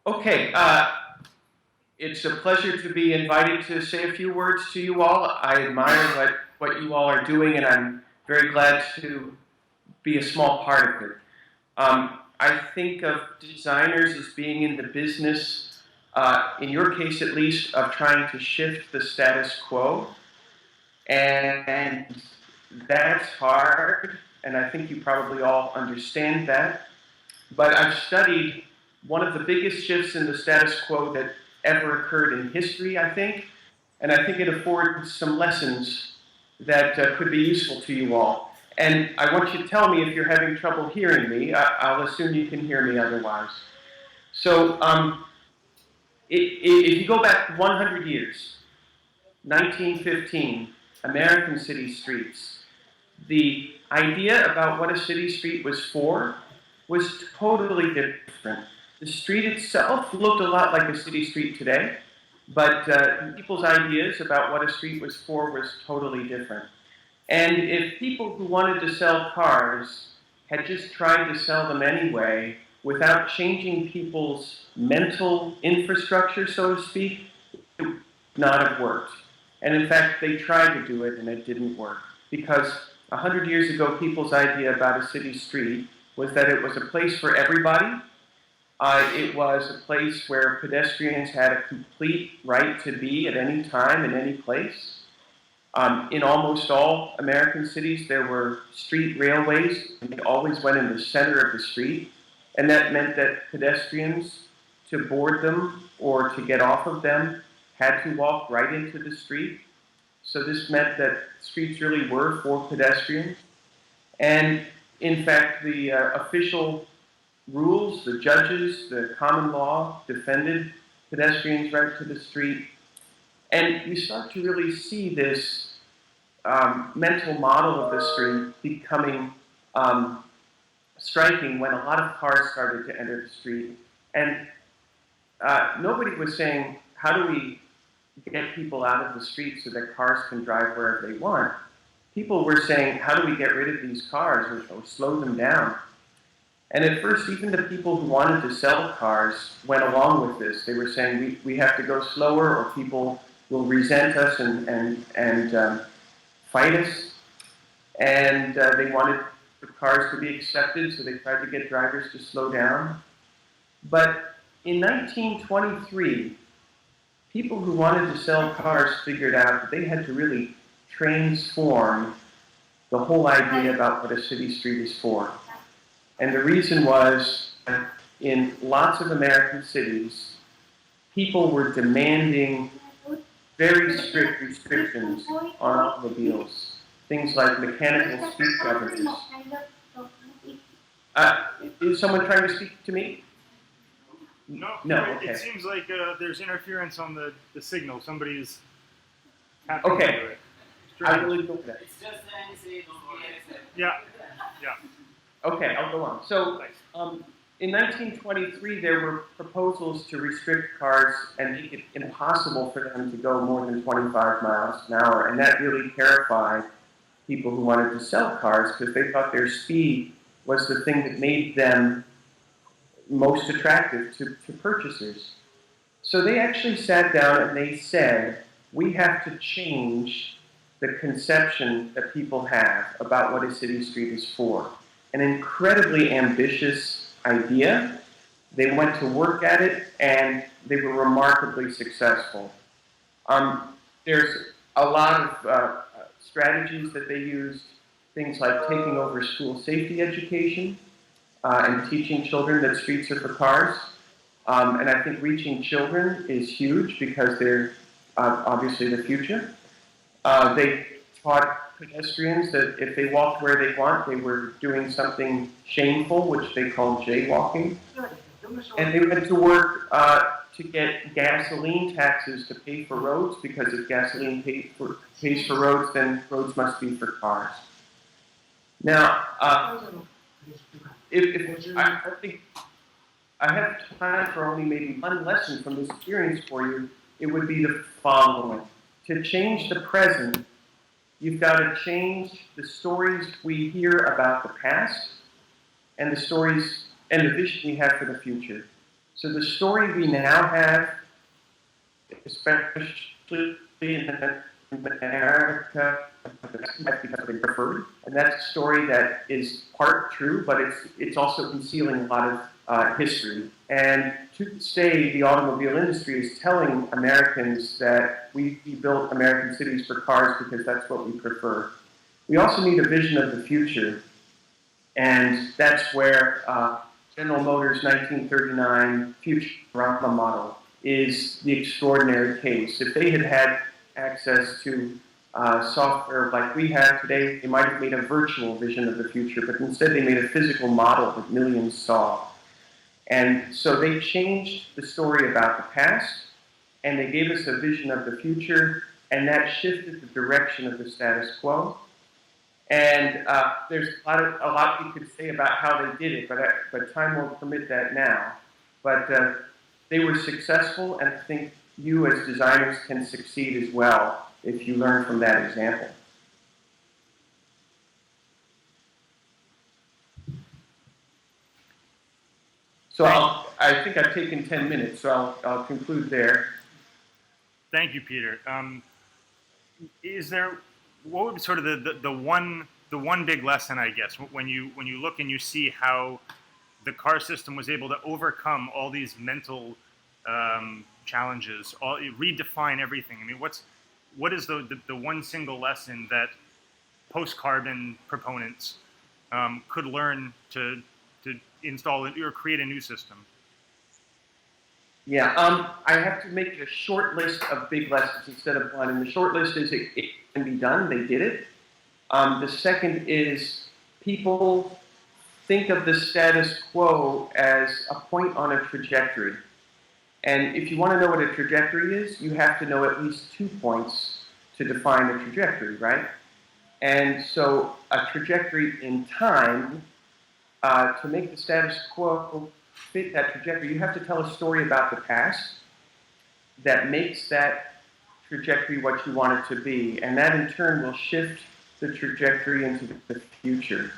Okay, it's a pleasure to be invited to say a few words to you all. I admire what you all are doing, and I'm very glad to be a small part of it. I think of designers as being in the business, in your case at least, of trying to shift the status quo. And that's hard, and I think you probably all understand that. But I've studied one of the biggest shifts in the status quo that ever occurred in history, I think, and I think it affords some lessons that could be useful to you all. And I want you to tell me if you're having trouble hearing me. I'll assume you can hear me otherwise. So if you go back 100 years, 1915, American city streets, the idea about what a city street was for was totally different. The street itself looked a lot like a city street today, but people's ideas about what a street was for was totally different. And if people who wanted to sell cars had just tried to sell them anyway, without changing people's mental infrastructure, so to speak, it would not have worked. And in fact, they tried to do it and it didn't work. Because 100 years ago, people's idea about a city street was that it was a place for everybody. It was a place where pedestrians had a complete right to be at any time, in any place. In almost all American cities, there were street railways, and they always went in the center of the street. And that meant that pedestrians, to board them or to get off of them, had to walk right into the street. So this meant that streets really were for pedestrians. And in fact, the official rules, the judges, the common law defended pedestrians' right to the street. And you start to really see this mental model of the street becoming striking when a lot of cars started to enter the street. And nobody was saying, how do we get people out of the street so that cars can drive wherever they want? People were saying, how do we get rid of these cars or slow them down? And at first, even the people who wanted to sell cars went along with this. They were saying, we have to go slower or people will resent us and fight us. And they wanted the cars to be accepted, so they tried to get drivers to slow down. But in 1923, people who wanted to sell cars figured out that they had to really transform the whole idea about what a city street is for. And the reason was, in lots of American cities, people were demanding very strict restrictions on automobiles. Things like mechanical speed governors. Is someone trying to speak to me? No, okay. It seems like there's interference on the signal. Somebody's tapping Okay. into it. I really don't know that. It's just the NC. Yeah. Okay, I'll go on. So, in 1923, there were proposals to restrict cars and make it impossible for them to go more than 25 miles an hour, and that really terrified people who wanted to sell cars because they thought their speed was the thing that made them most attractive to purchasers. So they actually sat down and they said, we have to change the conception that people have about what a city street is for. An incredibly ambitious idea. They went to work at it and they were remarkably successful. There's a lot of strategies that they used, things like taking over school safety education, and teaching children that streets are for cars. And I think reaching children is huge because they're obviously the future. They taught pedestrians that if they walked where they want, they were doing something shameful, which they called jaywalking. And they went to work to get gasoline taxes to pay for roads, because if gasoline pays for roads, then roads must be for cars. Now, I think I have time for only maybe one lesson from this experience for you. It would be the following. To change the present, you've got to change the stories we hear about the past and the stories and the vision we have for the future. So the story we now have, especially in America, that's because they preferred, and that's a story that is part true, but it's also concealing a lot of history. And to this day, the automobile industry is telling Americans that we built American cities for cars because that's what we prefer. We also need a vision of the future, and that's where General Motors' 1939 Futurama model is the extraordinary case. If they had had access to software like we have today, they might have made a virtual vision of the future, but instead they made a physical model that millions saw. And so they changed the story about the past, and they gave us a vision of the future, and that shifted the direction of the status quo. And there's a lot we could say about how they did it, but time won't permit that now. But they were successful, and I think you as designers can succeed as well if you learn from that example. So I think I've taken 10 minutes, so I'll conclude there. Thank you, Peter. What would be sort of the one big lesson, I guess, when you look and you see how the car system was able to overcome all these mental challenges, redefine everything? I mean, what is the one single lesson that PostCarbon proponents could learn to install or create a new system? Yeah, I have to make a short list of big lessons instead of one. And the short list is it can be done. They did it. The second is people think of the status quo as a point on a trajectory. And if you want to know what a trajectory is, you have to know at least 2 points to define a trajectory, right? And so a trajectory in time, to make the status quo fit that trajectory, you have to tell a story about the past that makes that trajectory what you want it to be. And that in turn will shift the trajectory into the future.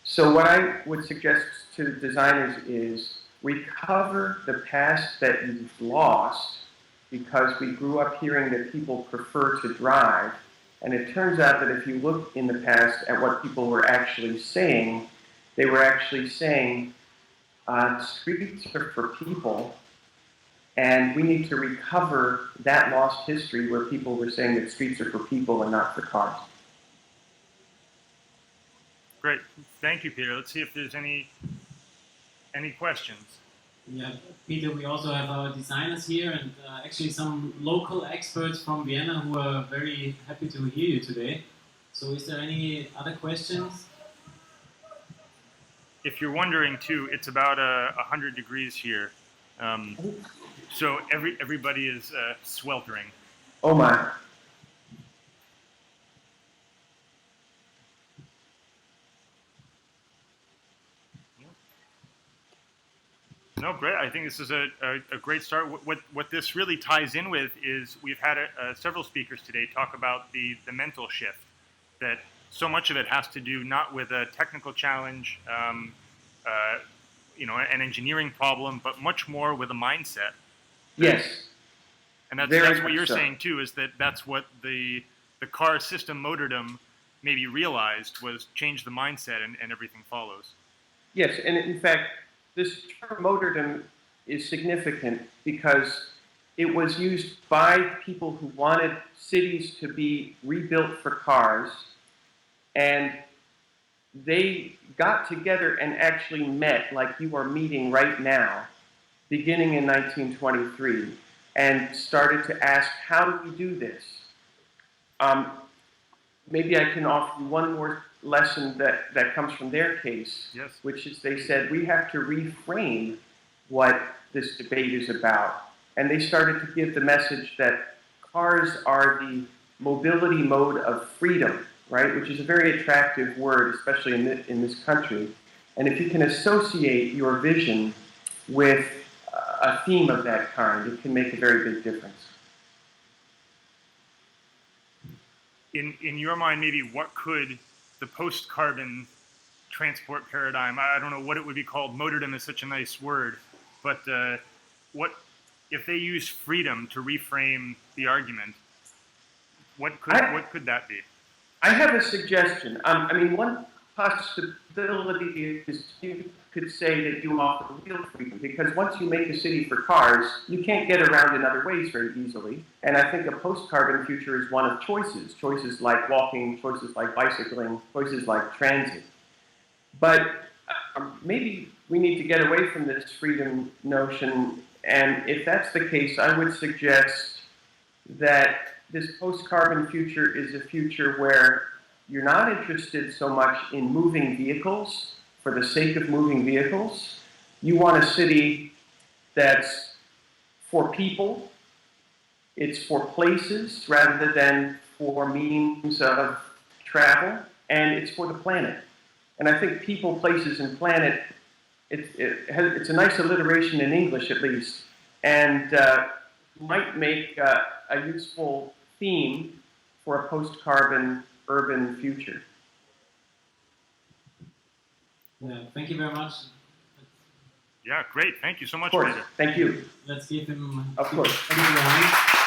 So what I would suggest to designers is recover the past that you've lost because we grew up hearing that people prefer to drive. And it turns out that if you look in the past at what people were actually saying, they were actually saying, streets are for people, and we need to recover that lost history where people were saying that streets are for people and not for cars. Great. Thank you, Peter. Let's see if there's any questions. Yeah, Peter, we also have our designers here and actually some local experts from Vienna who are very happy to hear you today. So is there any other questions? If you're wondering too, it's about 100 degrees here. So everybody is sweltering. Oh my. No, great. I think this is a great start. What this really ties in with is we've had several speakers today talk about the mental shift, that so much of it has to do not with a technical challenge, an engineering problem, but much more with a mindset. Yes. And that's what you're saying too, is that's what the car system Motordom maybe realized was change the mindset and everything follows. Yes, and in fact, this term Motordom is significant because it was used by people who wanted cities to be rebuilt for cars, and they got together and actually met, like you are meeting right now, beginning in 1923, and started to ask, how do we do this? Maybe I can offer you one more lesson that comes from their case, yes, which is they said, we have to reframe what this debate is about. And they started to give the message that cars are the mobility mode of freedom, right? Which is a very attractive word, especially in this country. And if you can associate your vision with a theme of that kind, it can make a very big difference. In your mind, maybe what could the post-carbon transport paradigm, I don't know what it would be called, Motordom is such a nice word, but what if they use freedom to reframe the argument? What could that be? I have a suggestion. I mean, one possibility is you could say that you offer real freedom, because once you make a city for cars, you can't get around in other ways very easily. And I think a post-carbon future is one of choices. Choices like walking, choices like bicycling, choices like transit. But maybe we need to get away from this freedom notion, and if that's the case, I would suggest that this post-carbon future is a future where you're not interested so much in moving vehicles for the sake of moving vehicles. You want a city that's for people, it's for places rather than for means of travel, and it's for the planet. And I think people, places, and planet, it's a nice alliteration in English at least, and might make a useful theme for a post-carbon urban future. Yeah, thank you very much. Yeah, great. Thank you so much, Of course. Peter. Thank you. Let's give him Of course. a hand.